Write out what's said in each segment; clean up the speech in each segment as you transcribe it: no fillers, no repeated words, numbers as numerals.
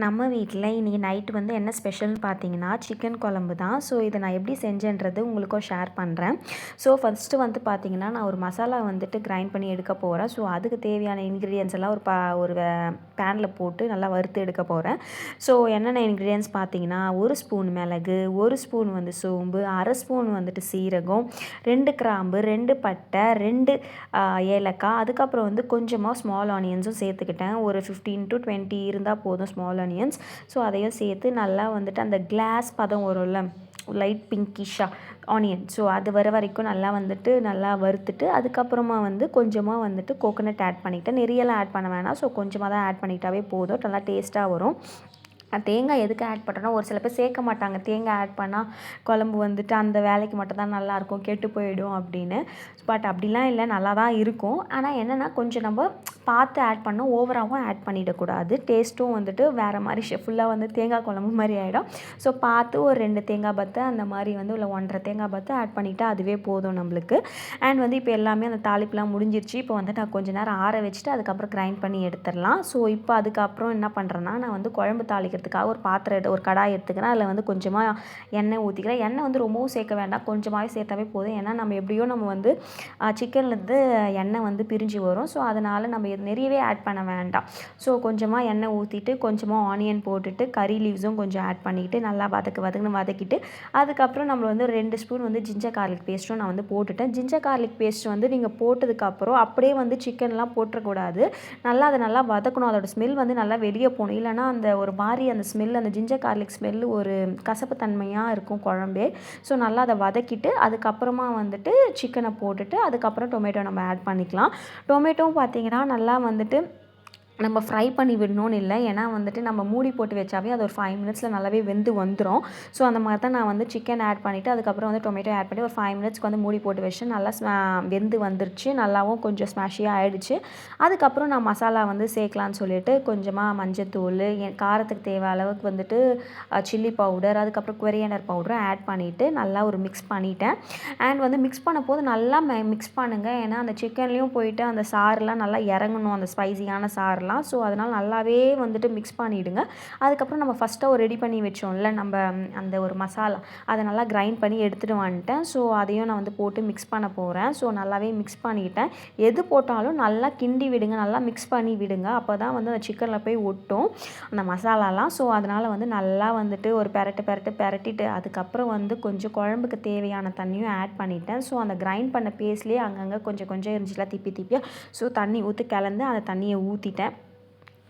நம்ம வீட்டில் இன்றைக்கி நைட்டு வந்து என்ன ஸ்பெஷல்னு பார்த்தீங்கன்னா சிக்கன் குழம்பு தான். ஸோ இதை நான் எப்படி செஞ்சேன்றது உங்களுக்கும் ஷேர் பண்ணுறேன். ஸோ ஃபஸ்ட்டு வந்து பார்த்தீங்கன்னா நான் ஒரு மசாலா வந்துட்டு கிரைண்ட் பண்ணி எடுக்க போகிறேன். ஸோ அதுக்கு தேவையான இன்க்ரீடியன்ஸ் எல்லாம் ஒரு பேனில் போட்டு நல்லா வறுத்து எடுக்க போகிறேன். ஸோ என்னென்ன இன்க்ரீடியன்ஸ் பார்த்தீங்கன்னா 1 ஸ்பூன் மிளகு, 1 ஸ்பூன் வந்து சோம்பு, 1/2 ஸ்பூன் வந்துட்டு சீரகம், 2 கிராம்பு, 2 பட்டை, 2 ஏலக்காய், அதுக்கப்புறம் வந்து கொஞ்சமாக ஸ்மால் ஆனியன்ஸும் சேர்த்துக்கிட்டேன். ஒரு 15 to 20 இருந்தால் போதும் ஸ்மால் ஆனியன்ஸ். ஸோ அதையும் சேர்த்து நல்லா வந்துட்டு அந்த கிளாஸ் பதம் வரும்ல, லைட் பிங்கிஷாக ஆனியன், ஸோ அது வர வரைக்கும் நல்லா வந்துட்டு நல்லா வறுத்துட்டு அதுக்கப்புறமா வந்து கொஞ்சமாக வந்துட்டு கோகோனட் ஆட் பண்ணிக்கிட்டேன். நிறையலாம் ஆட் பண்ண வேணாம். ஸோ கொஞ்சமாக தான் ஆட் பண்ணிக்கிட்டாவே போதும், நல்லா டேஸ்ட்டாக வரும். தேங்காய் எதுக்கு ஆட் பண்ணுறேன்னா, ஒரு சில பேர் சேர்க்க மாட்டாங்க, தேங்காய் ஆட் பண்ணால் குழம்பு வந்துட்டு அந்த வேலைக்கு மட்டும் தான் நல்லாயிருக்கும், கெட்டு போயிடும் அப்படின்னு. பட் அப்படிலாம் இல்லை, நல்லா தான் இருக்கும். ஆனால் என்னென்னா கொஞ்சம் நம்ம பார்த்து ஆட் பண்ணோம், ஓவராகவும் ஆட் பண்ணிடக்கூடாது. டேஸ்ட்டும் வந்துட்டு வேறு மாதிரி ஃபுல்லாக வந்து தேங்காய் குழம்பு மாதிரி ஆகிடும். ஸோ பார்த்து ஒரு 2 தேங்காய் பத்தை அந்த மாதிரி வந்து இல்லை 1.5 தேங்காய் பத்தை ஆட் பண்ணிவிட்டால் அதுவே போதும் நம்மளுக்கு. அண்ட் வந்து இப்போ எல்லாமே அந்த தாளிப்புலாம் முடிஞ்சிருச்சு. இப்போ வந்து நான் கொஞ்சம் நேரம் ஆற வச்சுட்டு அதுக்கப்புறம் கிரைண்ட் பண்ணி எடுத்துடலாம். ஸோ இப்போ அதுக்கப்புறம் என்ன பண்ணுறேன்னா, நான் வந்து குழம்பு தாளிக்கிறதுக்காக ஒரு பாத்திரம் ஒரு கடாய் எடுத்துக்கிறேன். அதில் வந்து கொஞ்சமாக எண்ணெய் ஊற்றிக்கிறேன். எண்ணெய் வந்து ரொம்பவும் சேர்க்க வேண்டாம், கொஞ்சமாகவே சேர்த்தாவே போதும். ஏன்னா நம்ம எப்படியோ நம்ம வந்து சிக்கன்லேருந்து எண்ணெய் வந்து பிரிஞ்சு வரும். ஸோ அதனால் நம்ம நிறையவே ஆட் பண்ண வேண்டாம். ஸோ கொஞ்சமாக எண்ணெய் ஊற்றிட்டு கொஞ்சமாக ஆனியன் போட்டுட்டு கறி லீவ்ஸும் கொஞ்சம் ஆட் பண்ணிக்கிட்டு நல்லா வதக்கிட்டு அதுக்கப்புறம் நம்ம வந்து 2 ஸ்பூன் வந்து ஜிஞ்சர் கார்லிக் பேஸ்ட்டும் நான் வந்து போட்டுட்டேன். ஜிஞ்சர் கார்லிக் பேஸ்ட் வந்து நீங்கள் போட்டதுக்கப்புறம் அப்படியே வந்து சிக்கன்லாம் போட்டுறக்கூடாது. அதை நல்லா வதக்கணும். அதோட ஸ்மெல் வந்து நல்லா வெளியே போகணும். இல்லைனா அந்த ஒரு மாதிரி அந்த ஸ்மெல், அந்த ஜிஞ்சர் கார்லிக் ஸ்மெல்லு ஒரு கசப்பு தன்மையாக இருக்கும் குழம்பே. ஸோ நல்லா அதை வதக்கிட்டு அதுக்கப்புறமா வந்துட்டு சிக்கனை போட்டுட்டு அதுக்கப்புறம் டொமேட்டோ நம்ம ஆட் பண்ணிக்கலாம். டொமேட்டோவும் பார்த்தீங்கன்னா நல்லா வந்துட்டு நம்ம ஃப்ரை பண்ணி விடணும்னு இல்லை. ஏன்னா வந்துட்டு நம்ம மூடி போட்டு வச்சாவே அது ஒரு 5 மினிட்ஸில் நல்லாவே வெந்து வந்துடும். ஸோ அந்த மாதிரி தான் நான் வந்து சிக்கன் ஆட் பண்ணிவிட்டு அதுக்கப்புறம் வந்து டொமேட்டோ ஆட் பண்ணி ஒரு 5 மினிட்ஸ்க்கு வந்து மூடி போட்டு வச்சு நல்லா வெந்து வந்துருச்சு. நல்லாவும் கொஞ்சம் ஸ்மாஷியாக ஆகிடுச்சு. அதுக்கப்புறம் நான் மசாலா வந்து சேர்க்கலான்னு சொல்லிட்டு கொஞ்சமாக மஞ்சத்தூள், என் காரத்துக்கு தேவை அளவுக்கு வந்துட்டு சில்லி பவுடர், அதுக்கப்புறம் கொரியாண்டர் பவுடரும் ஆட் பண்ணிவிட்டு நல்லா ஒரு மிக்ஸ் பண்ணிட்டேன். அண்ட் வந்து மிக்ஸ் பண்ண போது நல்லா மிக்ஸ் பண்ணுங்கள். ஏன்னா அந்த சிக்கன்லேயும் போயிட்டு அந்த சாறுலாம் நல்லா இறங்கணும், அந்த ஸ்பைசியான சாறு. ஸோ அதனால் நல்லாவே வந்துட்டு மிக்ஸ் பண்ணிவிடுங்க. அதுக்கப்புறம் நம்ம ஃபஸ்ட்டாக ரெடி பண்ணி வச்சோம்ல நம்ம அந்த ஒரு மசாலா, அதை நல்லா கிரைண்ட் பண்ணி எடுத்துகிட்டு வந்துட்டேன். ஸோ அதையும் நான் வந்து போட்டு மிக்ஸ் பண்ண போகிறேன். ஸோ நல்லாவே மிக்ஸ் பண்ணிட்டேன். எது போட்டாலும் நல்லா கிண்டி விடுங்க, நல்லா மிக்ஸ் பண்ணி விடுங்க. அப்போ தான் வந்து அந்த சிக்கனில் போய் ஒட்டும் அந்த மசாலாலாம். ஸோ அதனால் வந்து நல்லா வந்துட்டு ஒரு பெரட்டிட்டு அதுக்கப்புறம் வந்து கொஞ்சம் குழம்புக்கு தேவையான தண்ணியும் ஆட் பண்ணிட்டேன். ஸோ அந்த கிரைண்ட் பண்ண பேஸ்ட்லேயே அங்கங்கே கொஞ்சம் இருந்துச்சுல திப்பியாக. ஸோ தண்ணி ஊற்றி கலந்து அந்த தண்ணியை ஊற்றிட்டேன்.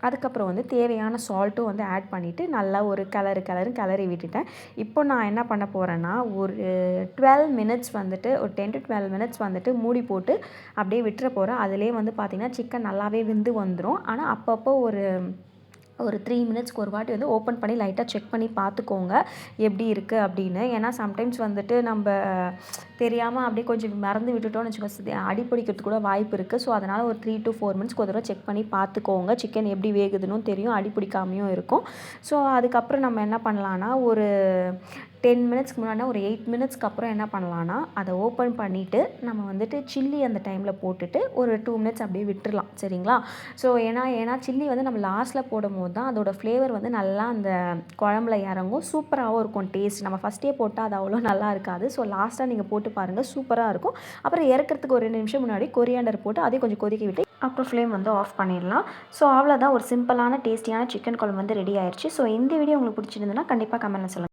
அதுக்கப்புறம் வந்து தேவையான சால்ட்டும் வந்து ஆட் பண்ணிவிட்டு நல்லா ஒரு கிளறி விட்டுட்டேன். இப்போ நான் என்ன பண்ண போகிறேன்னா, ஒரு 12 மினிட்ஸ் வந்துட்டு ஒரு 10 to 12 மினிட்ஸ் வந்துட்டு மூடி போட்டு அப்படியே விட்டுற போகிறேன். அதிலே வந்து பார்த்திங்கன்னா சிக்கன் நல்லாவே வெந்து வந்துடும். ஆனால் அப்பப்போ ஒரு 3 மினிட்ஸ்க்கு ஒரு வாட்டி வந்து ஓப்பன் பண்ணி லைட்டாக செக் பண்ணி பார்த்துக்கோங்க எப்படி இருக்குது அப்படின்னு. ஏன்னா சம்டைம்ஸ் வந்துட்டு நம்ம தெரியாமல் அப்படியே கொஞ்சம் மறந்து விட்டுட்டோம்னு வச்சுக்கோங்க, அடிப்பிடிக்கிறதுக்கு கூட வாய்ப்பு இருக்குது. ஸோ அதனால் ஒரு 3 to 4 மினிட்ஸ்க்கு ஒரு தடவை செக் பண்ணி பார்த்துக்கோங்க. சிக்கன் எப்படி வேகுதுன்னு தெரியும், அடிப்பிடிக்காமையும் இருக்கும். ஸோ அதுக்கப்புறம் நம்ம என்ன பண்ணலான்னா, ஒரு 10 மினிட்ஸ்க்கு முன்னாடி ஒரு 8 மினிட்ஸ்க்கு அப்புறம் என்ன பண்ணலான்னா, அதை ஓப்பன் பண்ணிவிட்டு நம்ம வந்துட்டு சில்லி அந்த டைமில் போட்டுட்டு ஒரு 2 மினிட்ஸ் அப்படியே விட்டுடலாம். சரிங்களா? ஸோ ஏன்னா சில்லி வந்து நம்ம லாஸ்ட்டில் போடும்போது தான் அதோட ஃப்ளேவர் வந்து நல்லா அந்த குழம்புல இறங்கும், சூப்பராகவும் இருக்கும் டேஸ்ட். நம்ம ஃபஸ்ட்டே போட்டால் அது அவ்வளோ நல்லா இருக்காது. ஸோ லாஸ்ட்டாக நீங்கள் போட்டு பாருங்கள், சூப்பராக இருக்கும். அப்புறம் இறக்கிறதுக்கு ஒரு 2 நிமிஷம் முன்னாடி கொரியாண்டர் போட்டு அதையும் கொஞ்சம் கொதிக்க விட்டு அப்புறம் ஃப்ளேம் வந்து ஆஃப் பண்ணிடலாம். ஸோ அவ்வளோதான், ஒரு சிம்பிளான டேஸ்டியான சிக்கன் குழம்பு வந்து ரெடி ஆயிடுச்சு. ஸோ இந்த வீடியோ உங்களுக்கு பிடிச்சிருந்ததுன்னா கண்டிப்பாக கமெண்ட்டில் சொல்லுங்கள்.